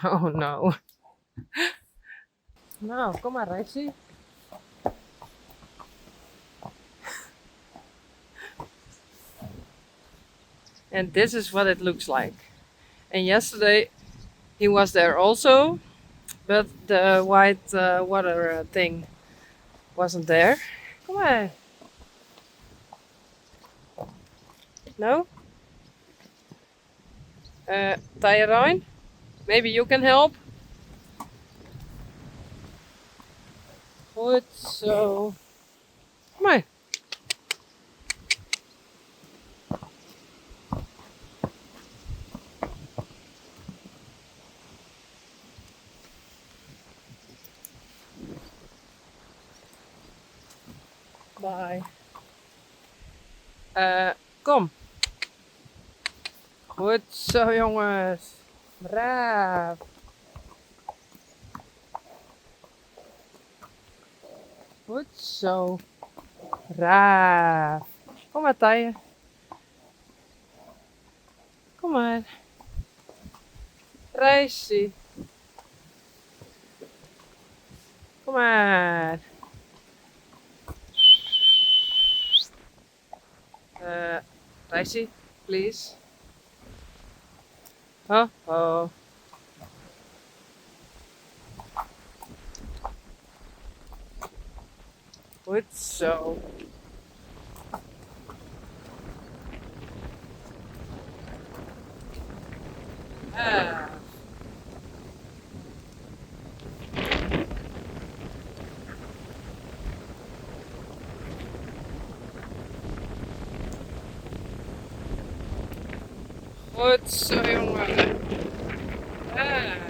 Oh no. Nou, kom maar, Rexy. And this is what it looks like. And yesterday he was there also, but the white water thing wasn't there. Kom maar. No? Tyrone? Maybe you can help? Goed zo. Kom maar. Bye. Kom. Goed zo, jongens. Braaf. Goed zo. Braaf. Kom maar, Tije. Kom maar. Reisje. Kom maar. Reisje, please. Ho, ho. Goed zo. Ah. Goed zo, jongen. Ah.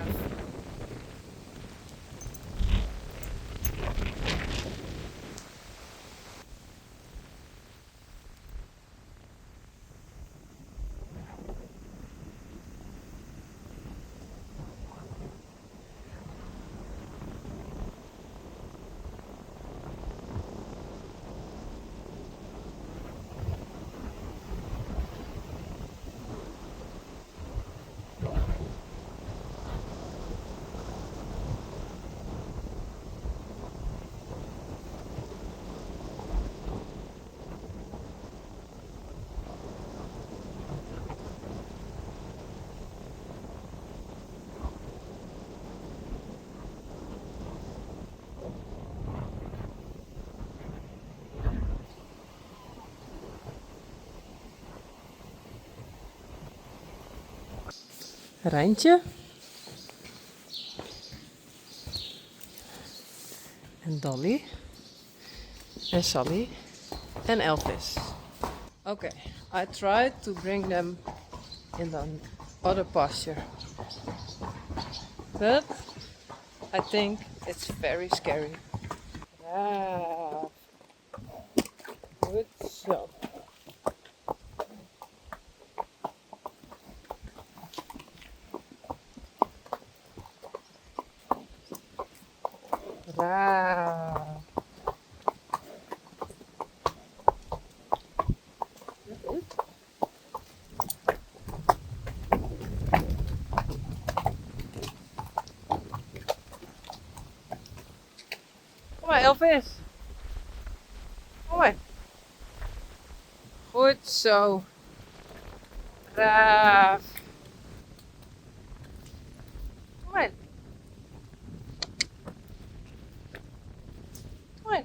Rijntje. En Dolly. En Sally. En Elvis. Okay, I tried to bring them in the other pasture. But I think it's very scary. Ah, good zo. Raar. Kom maar, Elvis. Kom maar. Goed zo. Braaf. Kom maar. Kom maar.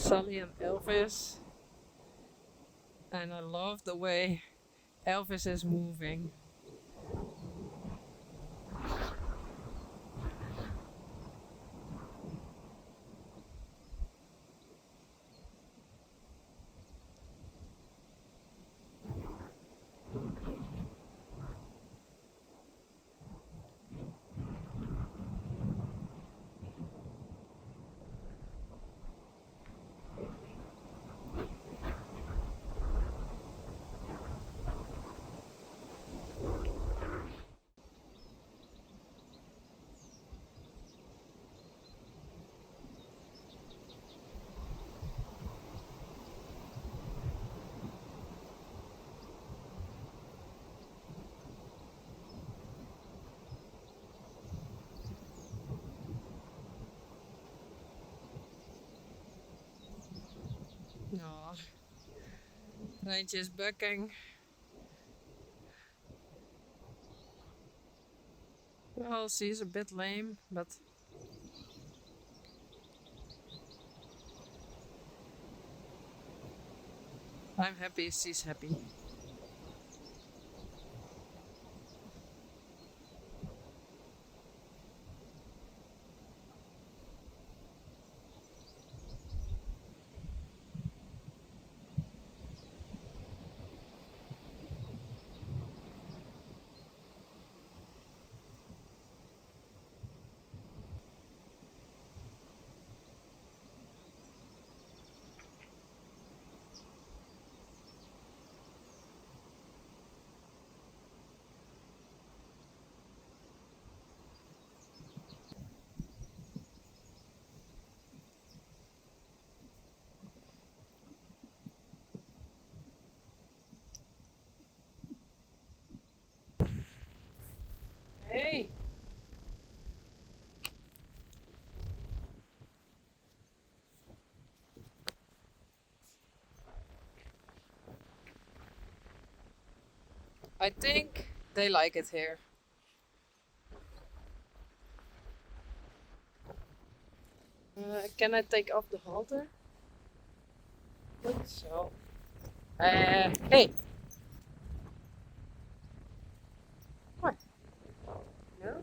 Sully and Elvis. And I love the way Elvis is moving. Oh, Rachel is bucking. Well, she's a bit lame, but I'm happy she's happy. Hey! I think they like it here. Can I take off the halter? Good, so. Hey! What? No?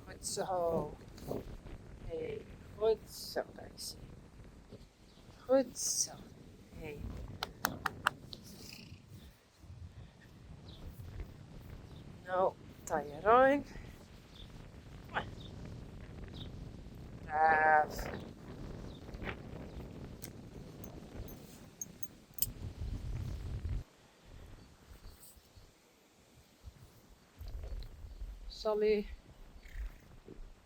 Goed zo. Hey, goed zo, Daisy. Goed zo. Hey. Nou, tie je ruim. Braaf. Sully.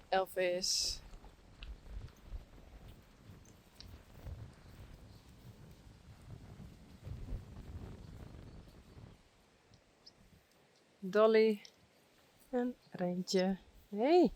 Elvis. Dolly. En Reintje. Hey.